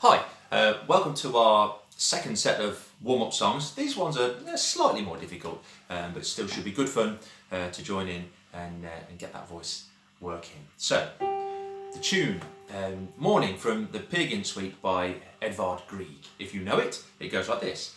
Hi, welcome to our second set of warm-up songs. These ones are slightly more difficult, but still should be good fun to join in and get that voice working. So, the tune, Morning from the Pagan Suite by Edvard Grieg. If you know it, it goes like this.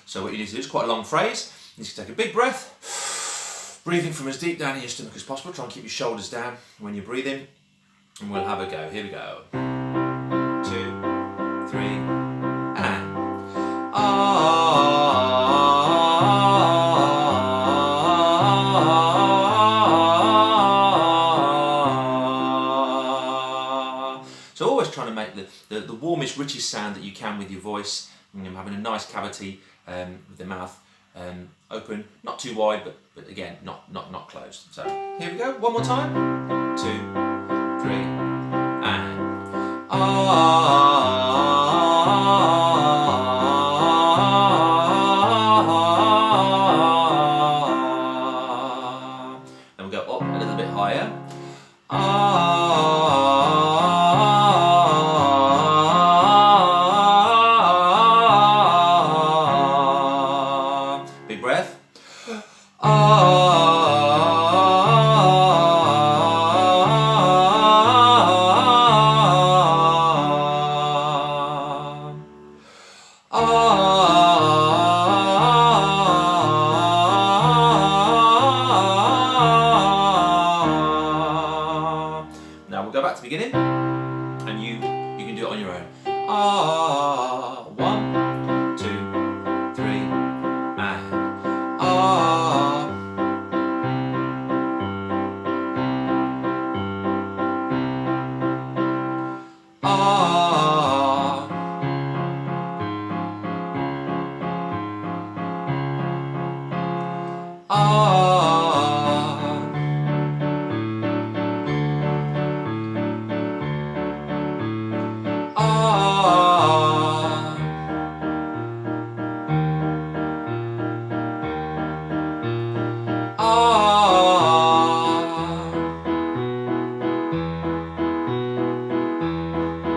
So what you need to do is quite a long phrase. You need to take a big breath, breathing from as deep down in your stomach as possible. Try and keep your shoulders down when you're breathing. And we'll have a go. Here we go. 2, 3, and So always trying to make the warmest, richest sound that you can with your voice. Having a nice cavity with the mouth open, not too wide, but again, not closed. So here we go, one more time. 2, 3, and Then we'll go up a little bit higher. Big breath. Now we'll go back to the beginning, and you can do it on your own. 1, 2, 3, and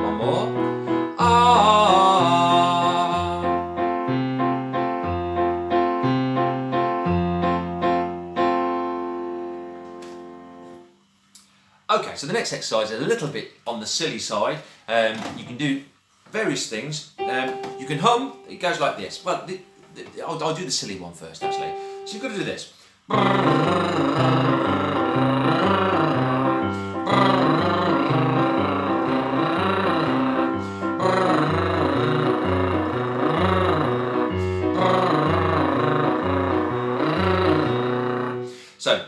one more. Okay, so the next exercise is a little bit on the silly side. You can do various things. You can hum. It goes like this. Well, I'll do the silly one first, actually. So you've got to do this. So,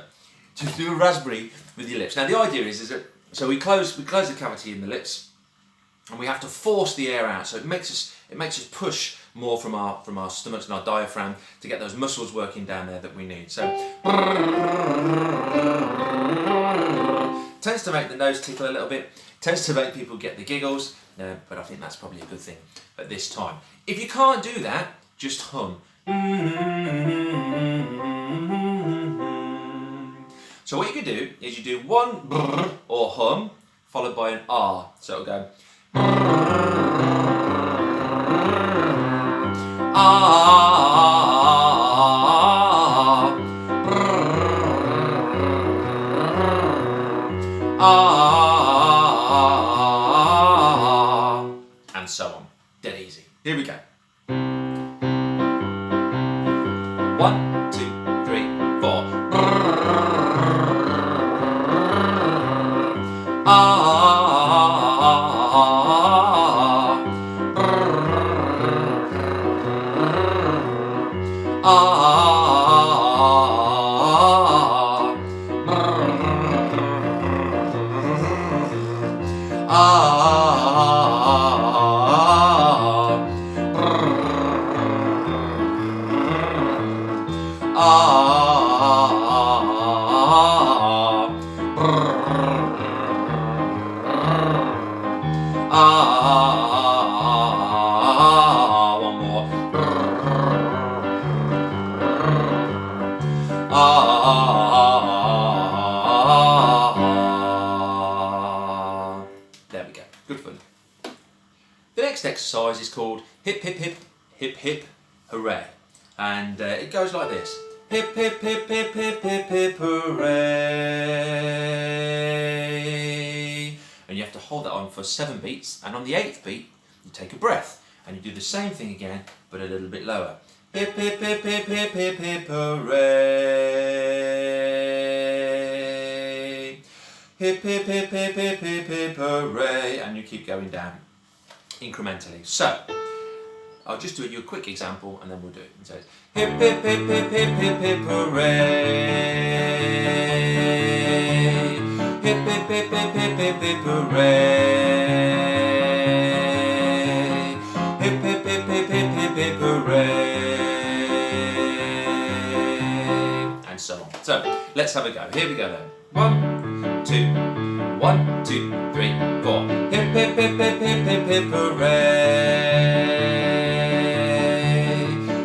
to do a raspberry with your lips. Now the idea is that so we close the cavity in the lips, and we have to force the air out. So it makes us push more from our stomachs and our diaphragm to get those muscles working down there that we need. So tends to make the nose tickle a little bit. Tends to make people get the giggles, but I think that's probably a good thing at this time. If you can't do that, just hum. So what you can do is you do one brr or hum followed by an ah. So it'll go ah, ah, and so on. Dead easy. Here we go. 1, 2, 3, 4. One more. There we go. Good fun. The next exercise is called hip hip hip hip hip hooray, and it goes like this: hip hip hip hip hip hip hip hooray. And you have to hold that on for 7 beats, and on the 8th beat you take a breath and you do the same thing again but a little bit lower. Hip hip hip hip hip hip hip hooray. Hip hip hip hip hip hip hip hooray, and you keep going down incrementally. So I'll just do you a quick example and then we'll do it. So it's hip hip hip hip hip hip hip hooray. Hip hip hip hip hip hip hip hooray. Hip hip hip hip hip hip hip hooray. And so on. So let's have a go. Here we go then. 1, 2, 1, 2, 3, 4. Hip hip hip hip hip hip hip hooray.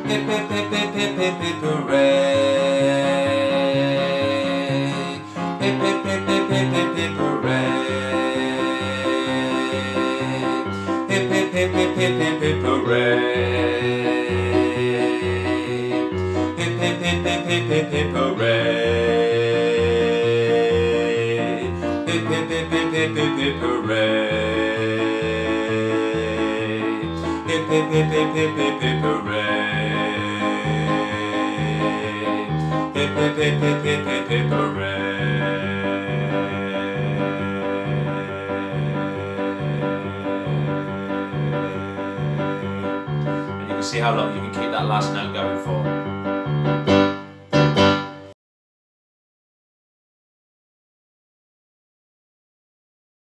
Hip hip hip hip hip hip hip hooray. Hip hip hip hip hip hip hip hooray. Hip hip hip hip hip hip hip hooray. Hip hip hip hip hip hip hip hooray. Hip hip hip hip hip hip hip hooray. Hip hip hip hip hip hip hip hooray. Hip hip hip hip hip hip hip hooray. And you can see how long you can keep that last note going for.